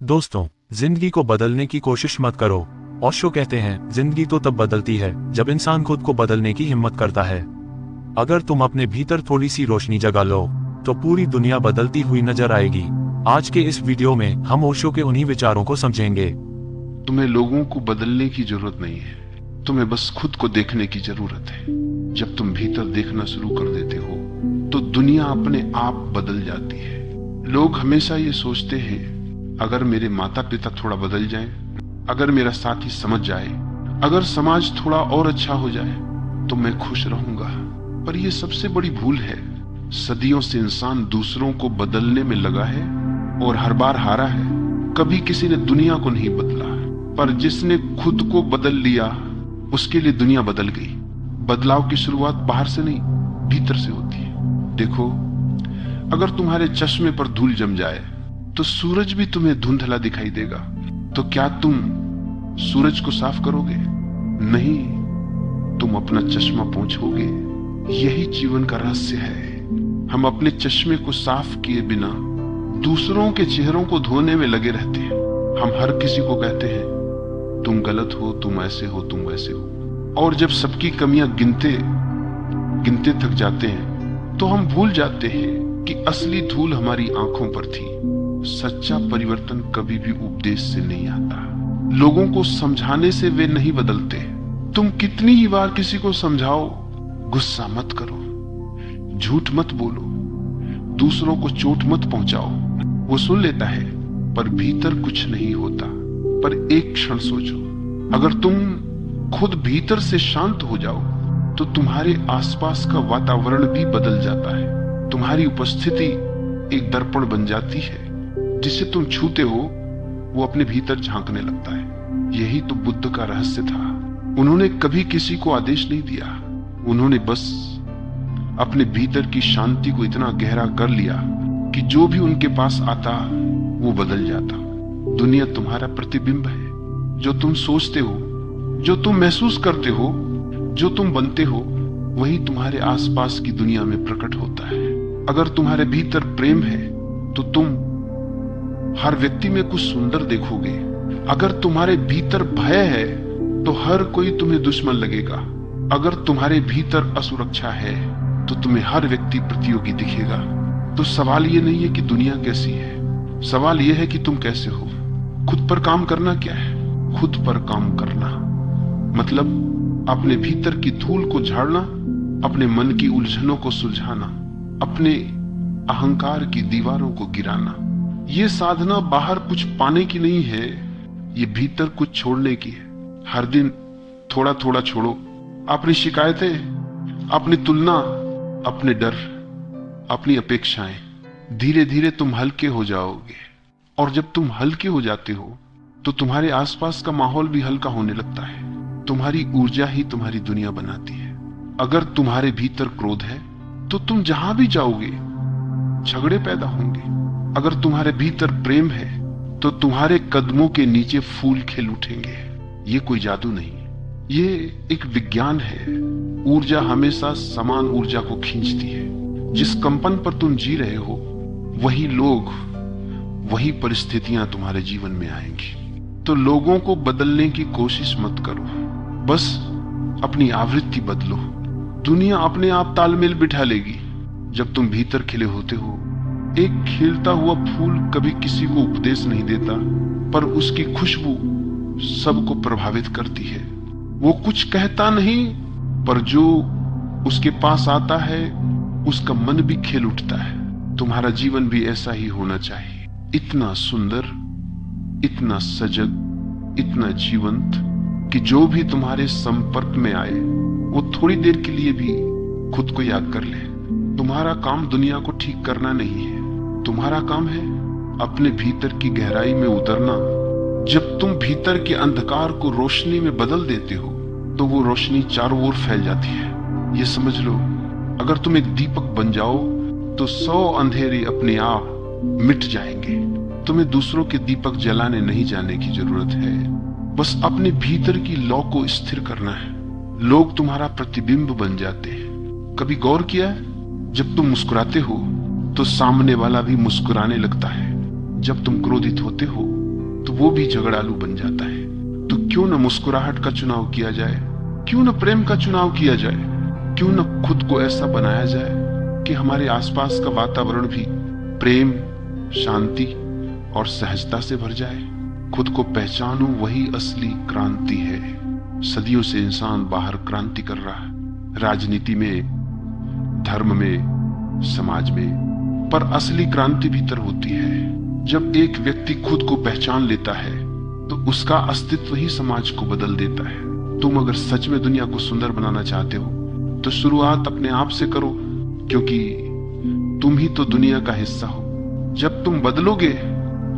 दोस्तों, जिंदगी को बदलने की कोशिश मत करो। ओशो कहते हैं, जिंदगी तो तब बदलती है जब इंसान खुद को बदलने की हिम्मत करता है। अगर तुम अपने भीतर थोड़ी सी रोशनी जगा लो, तो पूरी दुनिया बदलती हुई नजर आएगी। आज के इस वीडियो में हम ओशो के उन्हीं विचारों को समझेंगे। तुम्हें लोगों को बदलने की जरूरत नहीं है, तुम्हें बस खुद को देखने की जरूरत है। जब तुम भीतर देखना शुरू कर देते हो तो दुनिया अपने आप बदल जाती है। लोग हमेशा ये सोचते हैं, अगर मेरे माता पिता थोड़ा बदल जाएं, अगर मेरा साथी समझ जाए, अगर समाज थोड़ा और अच्छा हो जाए तो मैं खुश रहूंगा। पर यह सबसे बड़ी भूल है। सदियों से इंसान दूसरों को बदलने में लगा है और हर बार हारा है। कभी किसी ने दुनिया को नहीं बदला, पर जिसने खुद को बदल लिया उसके लिए दुनिया बदल गई। बदलाव की शुरुआत बाहर से नहीं, भीतर से होती है। देखो, अगर तुम्हारे चश्मे पर धूल जम जाए तो सूरज भी तुम्हें धुंधला दिखाई देगा। तो क्या तुम सूरज को साफ करोगे? नहीं, तुम अपना चश्मा पोंछोगे। यही जीवन का रहस्य है। हम अपने चश्मे को साफ किए बिना दूसरों के चेहरों को धोने में लगे रहते हैं। हम हर किसी को कहते हैं, तुम गलत हो, तुम ऐसे हो, तुम वैसे हो। और जब सबकी कमियां गिनते गिनते थक जाते हैं तो हम भूल जाते हैं कि असली धूल हमारी आंखों पर थी। सच्चा परिवर्तन कभी भी उपदेश से नहीं आता, लोगों को समझाने से वे नहीं बदलते। तुम कितनी ही बार किसी को समझाओ, गुस्सा मत करो, झूठ मत बोलो, दूसरों को चोट मत पहुंचाओ, वो सुन लेता है, पर भीतर कुछ नहीं होता। पर एक क्षण सोचो, अगर तुम खुद भीतर से शांत हो जाओ तो तुम्हारे आसपास का वातावरण भी बदल जाता है। तुम्हारी उपस्थिति एक दर्पण बन जाती है। जिसे तुम छूते हो वो अपने भीतर झांकने लगता है। यही तो बुद्ध का रहस्य था। उन्होंने कभी किसी को आदेश नहीं दिया, उन्होंने बस अपने भीतर की शांति को इतना गहरा कर लिया कि जो भी उनके पास आता वो बदल जाता। दुनिया तुम्हारा प्रतिबिंब है। जो तुम सोचते हो, जो तुम महसूस करते हो, जो तुम बनते हो, वही तुम्हारे आसपास की दुनिया में प्रकट होता है। अगर तुम्हारे भीतर प्रेम है तो तुम हर व्यक्ति में कुछ सुंदर देखोगे। अगर तुम्हारे भीतर भय है तो हर कोई तुम्हें दुश्मन लगेगा। अगर तुम्हारे भीतर असुरक्षा है तो तुम्हें हर व्यक्ति प्रतियोगी दिखेगा। तो सवाल ये नहीं है कि दुनिया कैसी है, सवाल यह है कि तुम कैसे हो। खुद पर काम करना क्या है? खुद पर काम करना मतलब अपने भीतर की धूल को झाड़ना, अपने मन की उलझनों को सुलझाना, अपने अहंकार की दीवारों को गिराना। ये साधना बाहर कुछ पाने की नहीं है, ये भीतर कुछ छोड़ने की है। हर दिन थोड़ा थोड़ा छोड़ो अपनी शिकायतें, अपनी तुलना, अपने डर, अपनी अपेक्षाएं। धीरे धीरे तुम हल्के हो जाओगे। और जब तुम हल्के हो जाते हो तो तुम्हारे आसपास का माहौल भी हल्का होने लगता है। तुम्हारी ऊर्जा ही तुम्हारी दुनिया बनाती है। अगर तुम्हारे भीतर क्रोध है तो तुम जहां भी जाओगे झगड़े पैदा होंगे। अगर तुम्हारे भीतर प्रेम है तो तुम्हारे कदमों के नीचे फूल खिल उठेंगे। ये कोई जादू नहीं, ये एक विज्ञान है। ऊर्जा हमेशा समान ऊर्जा को खींचती है। जिस कंपन पर तुम जी रहे हो, वही लोग, वही परिस्थितियां तुम्हारे जीवन में आएंगी। तो लोगों को बदलने की कोशिश मत करो, बस अपनी आवृत्ति बदलो। दुनिया अपने आप तालमेल बिठा लेगी जब तुम भीतर खिले होते हो। एक खिलता हुआ फूल कभी किसी को उपदेश नहीं देता, पर उसकी खुशबू सबको प्रभावित करती है। वो कुछ कहता नहीं, पर जो उसके पास आता है उसका मन भी खिल उठता है। तुम्हारा जीवन भी ऐसा ही होना चाहिए, इतना सुंदर, इतना सजग, इतना जीवंत कि जो भी तुम्हारे संपर्क में आए वो थोड़ी देर के लिए भी खुद को याद कर ले। तुम्हारा काम दुनिया को ठीक करना नहीं है, तुम्हारा काम है अपने भीतर की गहराई में उतरना। जब तुम भीतर के अंधकार को रोशनी में बदल देते हो तो वो रोशनी चारों ओर फैल जाती है। ये समझ लो, अगर तुम एक दीपक बन जाओ तो 100 अंधेरे अपने आप मिट जाएंगे। तुम्हें दूसरों के दीपक जलाने नहीं जाने की जरूरत है, बस अपने भीतर की लौ को स्थिर करना है। लोग तुम्हारा प्रतिबिंब बन जाते हैं। कभी गौर किया है, जब तुम मुस्कुराते हो तो सामने वाला भी मुस्कुराने लगता है। जब तुम क्रोधित होते हो वो भी झगड़ालू बन जाता है। तो क्यों न मुस्कुराहट का चुनाव किया जाए, क्यों न प्रेम का चुनाव किया जाए, क्यों न खुद को ऐसा बनाया जाए कि हमारे आसपास का वातावरण भी प्रेम, शांति और सहजता से भर जाए। खुद को पहचानो, वही असली क्रांति है। सदियों से इंसान बाहर क्रांति कर रहा है, राजनीति में, धर्म में, समाज में, पर असली क्रांति भीतर होती है। जब एक व्यक्ति खुद को पहचान लेता है तो उसका अस्तित्व ही समाज को बदल देता है। तुम अगर सच में दुनिया को सुंदर बनाना चाहते हो तो शुरुआत अपने आप से करो, क्योंकि तुम ही तो दुनिया का हिस्सा हो। जब तुम बदलोगे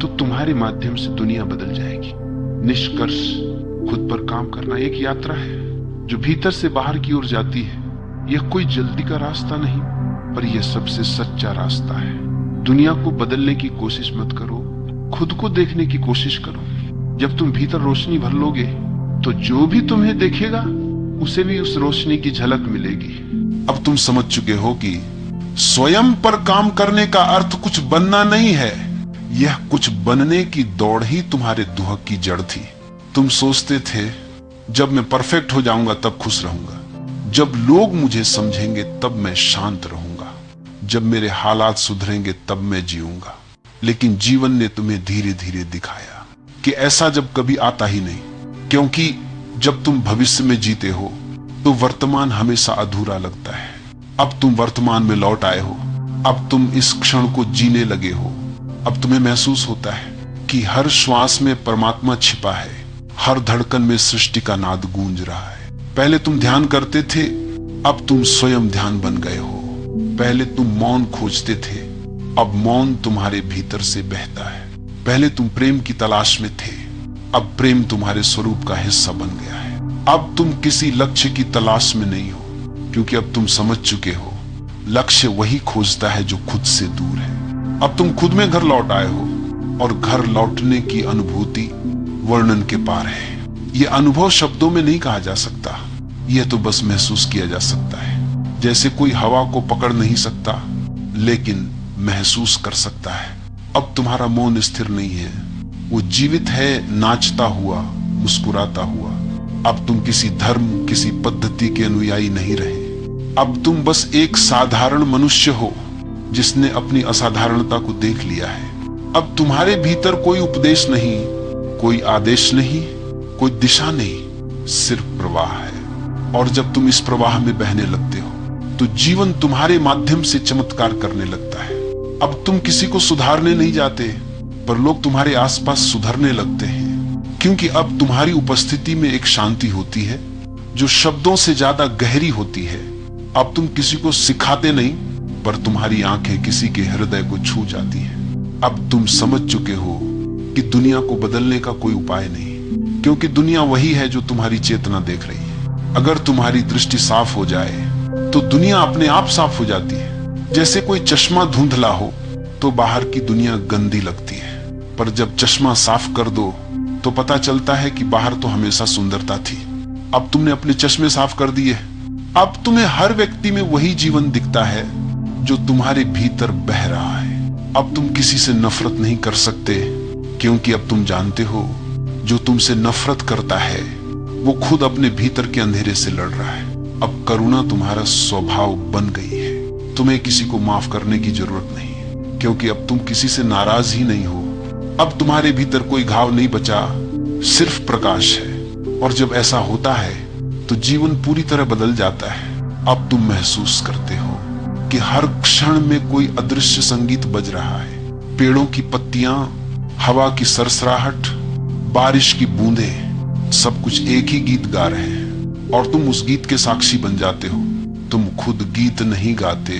तो तुम्हारे माध्यम से दुनिया बदल जाएगी। निष्कर्ष, खुद पर काम करना एक यात्रा है जो भीतर से बाहर की ओर जाती है। यह कोई जल्दी का रास्ता नहीं, पर यह सबसे सच्चा रास्ता है। दुनिया को बदलने की कोशिश मत करो, खुद को देखने की कोशिश करो। जब तुम भीतर रोशनी भर लोगे तो जो भी तुम्हें देखेगा उसे भी उस रोशनी की झलक मिलेगी। अब तुम समझ चुके हो कि स्वयं पर काम करने का अर्थ कुछ बनना नहीं है, यह कुछ बनने की दौड़ ही तुम्हारे दुहक की जड़ थी। तुम सोचते थे जब मैं परफेक्ट हो जाऊंगा तब खुश रहूंगा, जब लोग मुझे समझेंगे तब मैं शांत रहूंगा, जब मेरे हालात सुधरेंगे तब मैं जीऊंगा। लेकिन जीवन ने तुम्हें धीरे धीरे दिखाया कि ऐसा जब कभी आता ही नहीं, क्योंकि जब तुम भविष्य में जीते हो तो वर्तमान हमेशा अधूरा लगता है। अब तुम वर्तमान में लौट आए हो, अब तुम इस क्षण को जीने लगे हो। अब तुम्हें महसूस होता है कि हर श्वास में परमात्मा छिपा है, हर धड़कन में सृष्टि का नाद गूंज रहा है। पहले तुम ध्यान करते थे, अब तुम स्वयं ध्यान बन गए हो। पहले तुम मौन खोजते थे, अब मौन तुम्हारे भीतर से बहता है। पहले तुम प्रेम की तलाश में थे, अब प्रेम तुम्हारे स्वरूप का हिस्सा बन गया है। अब तुम किसी लक्ष्य की तलाश में नहीं हो, क्योंकि अब तुम समझ चुके हो लक्ष्य वही खोजता है जो खुद से दूर है। अब तुम खुद में घर लौट आए हो, और घर लौटने की अनुभूति वर्णन के पार है। यह अनुभव शब्दों में नहीं कहा जा सकता, यह तो बस महसूस किया जा सकता है। जैसे कोई हवा को पकड़ नहीं सकता लेकिन महसूस कर सकता है। अब तुम्हारा मौन स्थिर नहीं है, वो जीवित है, नाचता हुआ, मुस्कुराता हुआ। अब तुम किसी धर्म, किसी पद्धति के अनुयायी नहीं रहे। अब तुम बस एक साधारण मनुष्य हो जिसने अपनी असाधारणता को देख लिया है। अब तुम्हारे भीतर कोई उपदेश नहीं, कोई आदेश नहीं, कोई दिशा नहीं, सिर्फ प्रवाह है। और जब तुम इस प्रवाह में बहने लगते हो तो जीवन तुम्हारे माध्यम से चमत्कार करने लगता है। अब तुम किसी को सुधारने नहीं जाते, पर लोग तुम्हारे आसपास सुधरने लगते हैं, क्योंकि अब तुम्हारी उपस्थिति में एक शांति होती है जो शब्दों से ज्यादा गहरी होती है। अब तुम किसी को सिखाते नहीं, पर तुम्हारी आंखें किसी के हृदय को छू जाती हैं। अब तुम समझ चुके हो कि दुनिया को बदलने का कोई उपाय नहीं, क्योंकि दुनिया वही है जो तुम्हारी चेतना देख रही है। अगर तुम्हारी दृष्टि साफ हो जाए तो दुनिया अपने आप साफ हो जाती है। जैसे कोई चश्मा धुंधला हो तो बाहर की दुनिया गंदी लगती है, पर जब चश्मा साफ कर दो तो पता चलता है कि बाहर तो हमेशा सुंदरता थी। अब तुमने अपने चश्मे साफ कर दिए, अब तुम्हें हर व्यक्ति में वही जीवन दिखता है जो तुम्हारे भीतर बह रहा है। अब तुम किसी से नफरत नहीं कर सकते, क्योंकि अब तुम जानते हो जो तुमसे नफरत करता है वो खुद अपने भीतर के अंधेरे से लड़ रहा है। अब करुणा तुम्हारा स्वभाव बन गई है। तुम्हें किसी को माफ करने की जरूरत नहीं, क्योंकि अब तुम किसी से नाराज ही नहीं हो। अब तुम्हारे भीतर कोई घाव नहीं बचा, सिर्फ प्रकाश है। और जब ऐसा होता है तो जीवन पूरी तरह बदल जाता है। अब तुम महसूस करते हो कि हर क्षण में कोई अदृश्य संगीत बज रहा है। पेड़ों की पत्तियां, हवा की सरसराहट, बारिश की बूंदें, सब कुछ एक ही गीत गा रहे हैं, और तुम उस गीत के साक्षी बन जाते हो। तुम खुद गीत नहीं गाते,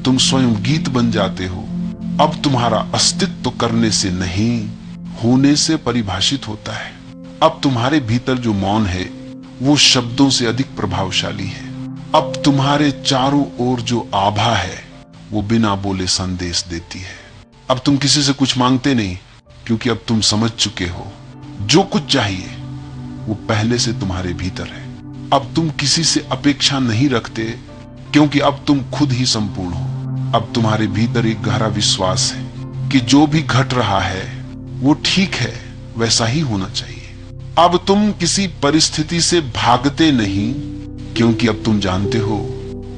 तुम स्वयं गीत बन जाते हो। अब तुम्हारा अस्तित्व करने से नहीं, होने से परिभाषित होता है। अब तुम्हारे भीतर जो मौन है वो शब्दों से अधिक प्रभावशाली है। अब तुम्हारे चारों ओर जो आभा है वो बिना बोले संदेश देती है। अब तुम किसी से कुछ मांगते नहीं, क्योंकि अब तुम समझ चुके हो जो कुछ चाहिए वो पहले से तुम्हारे भीतर है। अब तुम किसी से अपेक्षा नहीं रखते, क्योंकि अब तुम खुद ही संपूर्ण हो। अब तुम्हारे भीतर एक गहरा विश्वास है कि जो भी घट रहा है वो ठीक है, वैसा ही होना चाहिए। अब तुम किसी परिस्थिति से भागते नहीं, क्योंकि अब तुम जानते हो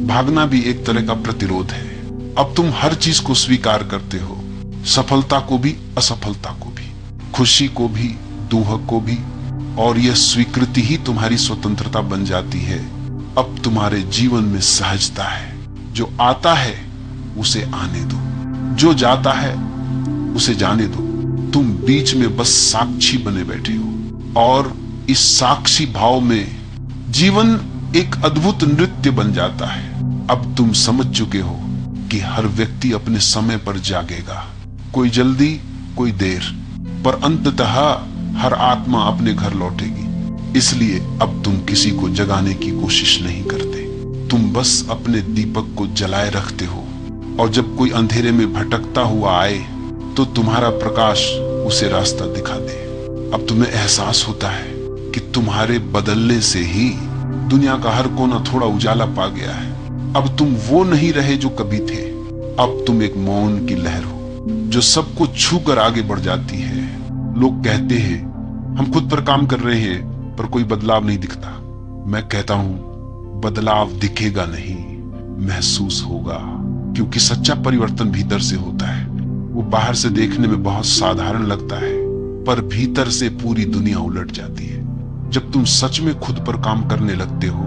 भागना भी एक तरह का प्रतिरोध है। अब तुम हर चीज को स्वीकार करते हो, सफलता को भी असफलता को भी, खुशी को भी दुख को भी, और यह स्वीकृति ही तुम्हारी स्वतंत्रता बन जाती है। अब तुम्हारे जीवन में सहजता है। जो आता है उसे आने दो, जो जाता है उसे जाने दो। तुम बीच में बस साक्षी बने बैठे हो, और इस साक्षी भाव में जीवन एक अद्भुत नृत्य बन जाता है। अब तुम समझ चुके हो कि हर व्यक्ति अपने समय पर जागेगा, कोई जल्दी कोई देर, पर अंततः हर आत्मा अपने घर लौटेगी। इसलिए अब तुम किसी को जगाने की कोशिश नहीं करते, तुम बस अपने दीपक को जलाए रखते हो, और जब कोई अंधेरे में भटकता हुआ आए तो तुम्हारा प्रकाश उसे रास्ता दिखा दे। अब तुम्हें एहसास होता है कि तुम्हारे बदलने से ही दुनिया का हर कोना थोड़ा उजाला पा गया है। अब तुम वो नहीं रहे जो कभी थे। अब तुम एक मौन की लहर हो जो सबको छूकर आगे बढ़ जाती है। लोग कहते हैं हम खुद पर काम कर रहे हैं, पर कोई बदलाव नहीं दिखता। मैं कहता हूं बदलाव दिखेगा नहीं, महसूस होगा, क्योंकि सच्चा परिवर्तन भीतर से होता है। वो बाहर से देखने में बहुत साधारण लगता है, पर भीतर से पूरी दुनिया उलट जाती है। जब तुम सच में खुद पर काम करने लगते हो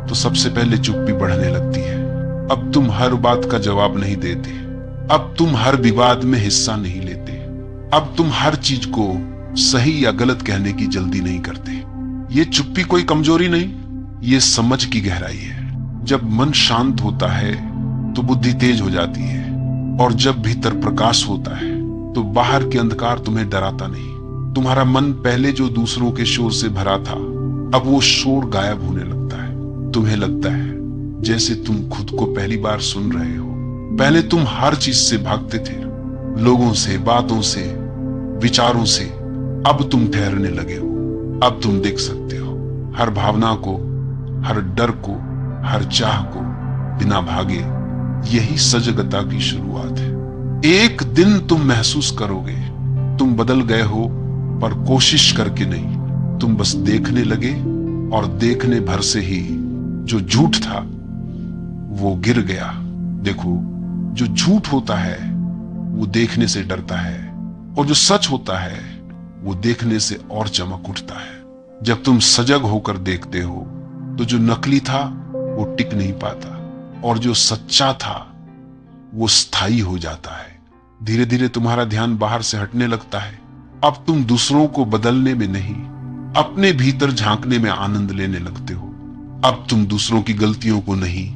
तो सबसे पहले चुप्पी बढ़ने लगती है। अब तुम हर बात का जवाब नहीं देते, अब तुम हर विवाद में हिस्सा नहीं लेते, अब तुम हर चीज को सही या गलत कहने की जल्दी नहीं करते। ये चुप्पी कोई कमजोरी नहीं, ये समझ की गहराई है। जब मन शांत होता है तो बुद्धि तेज हो जाती है, और जब भीतर प्रकाश होता है तो बाहर के अंधकार तुम्हें डराता नहीं। तुम्हारा मन पहले जो दूसरों के शोर से भरा था, अब वो शोर गायब होने लगता है। तुम्हें लगता है जैसे तुम खुद को पहली बार सुन रहे हो। पहले तुम हर चीज से भागते थे, लोगों से, बातों से, विचारों से। अब तुम ठहरने लगे हो। अब तुम देख सकते हो हर भावना को, हर डर को, हर चाह को बिना भागे। यही सजगता की शुरुआत है। एक दिन तुम महसूस करोगे तुम बदल गए हो, पर कोशिश करके नहीं। तुम बस देखने लगे, और देखने भर से ही जो झूठ था वो गिर गया। देखो, जो झूठ होता है वो देखने से डरता है, और जो सच होता है वो देखने से और चमक उठता है। जब तुम सजग होकर देखते हो तो जो नकली था वो टिक नहीं पाता, और जो सच्चा था वो स्थायी हो जाता है। धीरे धीरे तुम्हारा ध्यान बाहर से हटने लगता है। अब तुम दूसरों को बदलने में नहीं, अपने भीतर झांकने में आनंद लेने लगते हो। अब तुम दूसरों की गलतियों को नहीं,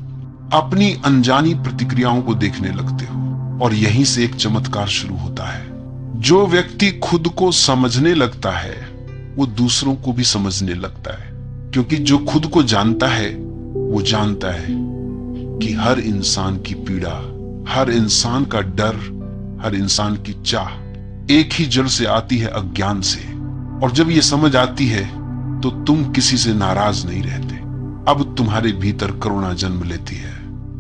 अपनी अनजानी प्रतिक्रियाओं को देखने लगते हो, और यहीं से एक चमत्कार शुरू होता है। जो व्यक्ति खुद को समझने लगता है वो दूसरों को भी समझने लगता है, क्योंकि जो खुद को जानता है वो जानता है कि हर इंसान की पीड़ा, हर इंसान का डर, हर इंसान की चाह एक ही जड़ से आती है, अज्ञान से। और जब ये समझ आती है तो तुम किसी से नाराज नहीं रहते। अब तुम्हारे भीतर करुणा जन्म लेती है।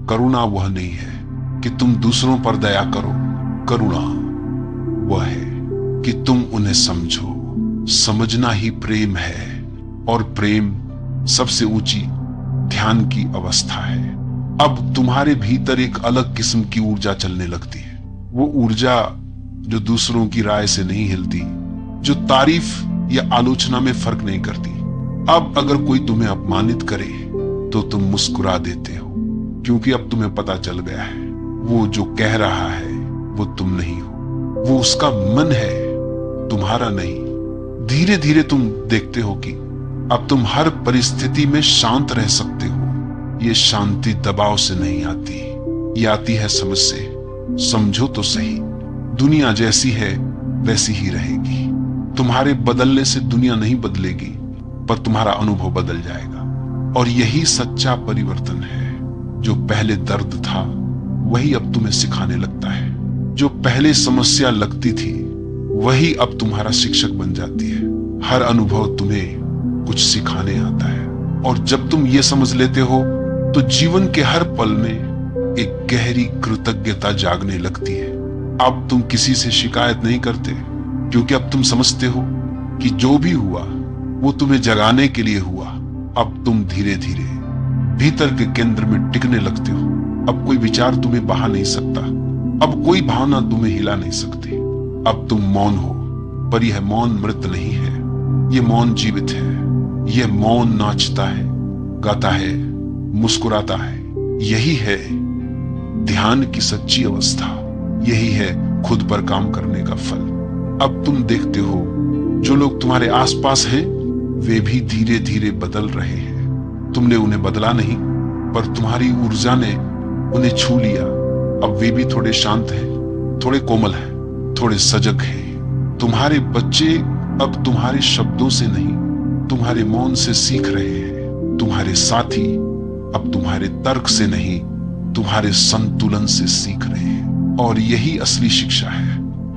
करुणा वह नहीं है कि तुम दूसरों पर दया करो, करुणा वह है कि तुम उन्हें समझो। समझना ही प्रेम है, और प्रेम सबसे ऊंची ध्यान की अवस्था है। अब तुम्हारे भीतर एक अलग किस्म की ऊर्जा चलने लगती है। वो ऊर्जा जो दूसरों की राय से नहीं हिलती, जो तारीफ या आलोचना में फर्क नहीं करती। अब अगर कोई तुम्हें अपमानित करे तो तुम मुस्कुरा देते हो, क्योंकि अब तुम्हें पता चल गया है वो जो कह रहा है वो तुम नहीं हो, वो उसका मन है, तुम्हारा नहीं। धीरे धीरे तुम देखते हो कि अब तुम हर परिस्थिति में शांत रह सकते हो। ये शांति दबाव से नहीं आती, ये आती है समझ से। समझो तो सही, दुनिया जैसी है वैसी ही रहेगी। तुम्हारे बदलने से दुनिया नहीं बदलेगी, पर तुम्हारा अनुभव बदल जाएगा। और यही सच्चा परिवर्तन है। जो पहले दर्द था वही अब तुम्हें सिखाने लगता है। जो पहले समस्या लगती थी वही अब तुम्हारा शिक्षक बन जाती है। हर अनुभव तुम्हें कुछ सिखाने आता है, और जब तुम ये समझ लेते हो तो जीवन के हर पल में एक गहरी कृतज्ञता जागने लगती है। अब तुम किसी से शिकायत नहीं करते, क्योंकि अब तुम समझते हो कि जो भी हुआ वो तुम्हें जगाने के लिए हुआ। अब तुम धीरे धीरे भीतर के केंद्र में टिकने लगते हो। अब कोई विचार तुम्हें बहा नहीं सकता, अब कोई भावना तुम्हें हिला नहीं सकती। अब तुम मौन हो, पर यह मौन मृत नहीं है, यह मौन जीवित है। यह मौन नाचता है, गाता है, मुस्कुराता है। यही है ध्यान की सच्ची अवस्था, यही है खुद पर काम करने का फल। अब तुम देखते हो जो लोग तुम्हारे आसपास हैं वे भी धीरे धीरे बदल रहे हैं। तुमने उन्हें बदला नहीं, पर तुम्हारी ऊर्जा ने उन्हें छू लिया। अब वे भी थोड़े शांत हैं, थोड़े कोमल हैं, थोड़े सजग हैं। तुम्हारे बच्चे अब तुम्हारे शब्दों से नहीं, तुम्हारे मौन से सीख रहे हैं। तुम्हारे साथी अब तुम्हारे तर्क से नहीं, तुम्हारे संतुलन से सीख रहे हैं। और यही असली शिक्षा है।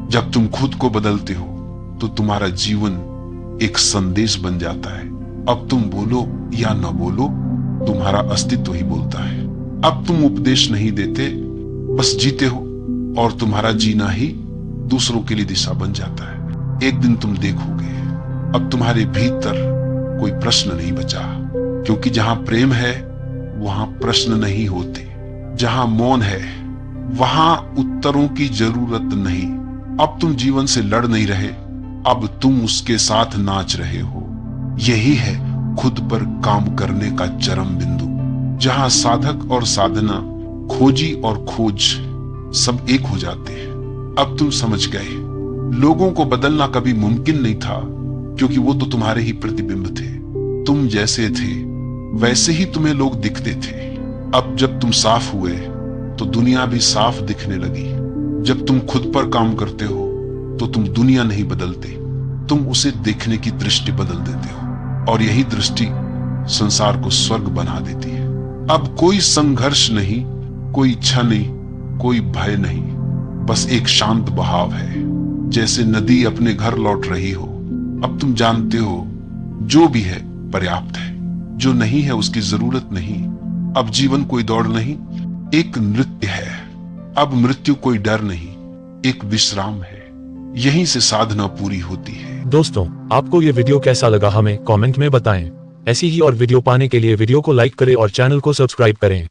जब तुम खुद को बदलते हो तो तुम्हारा जीवन एक संदेश बन जाता है। अब तुम बोलो या न बोलो, तुम्हारा अस्तित्व ही बोलता है। अब तुम उपदेश नहीं देते, बस जीते हो, और तुम्हारा जीना ही दूसरों के लिए दिशा बन जाता है। एक दिन तुम देखोगे अब तुम्हारे भीतर कोई प्रश्न नहीं बचा, क्योंकि जहां प्रेम है वहां प्रश्न नहीं होते। जहां मौन है वहां उत्तरों की जरूरत नहीं। अब तुम जीवन से लड़ नहीं रहे, अब तुम उसके साथ नाच रहे हो। यही है खुद पर काम करने का चरम बिंदु, जहां साधक और साधना, खोजी और खोज सब एक हो जाते हैं। अब तुम समझ गए लोगों को बदलना कभी मुमकिन नहीं था, क्योंकि वो तो तुम्हारे ही प्रतिबिंब थे। तुम जैसे थे वैसे ही तुम्हें लोग दिखते थे। अब जब तुम साफ हुए तो दुनिया भी साफ दिखने लगी। जब तुम खुद पर काम करते हो तो तुम दुनिया नहीं बदलते, तुम उसे देखने की दृष्टि बदल देते हो, और यही दृष्टि संसार को स्वर्ग बना देती है। अब कोई संघर्ष नहीं, कोई इच्छा नहीं, कोई भय नहीं, बस एक शांत बहाव है, जैसे नदी अपने घर लौट रही हो। अब तुम जानते हो जो भी है पर्याप्त है, जो नहीं है उसकी जरूरत नहीं। अब जीवन कोई दौड़ नहीं, एक नृत्य है। अब मृत्यु कोई डर नहीं, एक विश्राम है। यहीं से साधना पूरी होती है। दोस्तों, आपको ये वीडियो कैसा लगा हमें कमेंट में बताएं। ऐसी ही और वीडियो पाने के लिए वीडियो को लाइक करें और चैनल को सब्सक्राइब करें।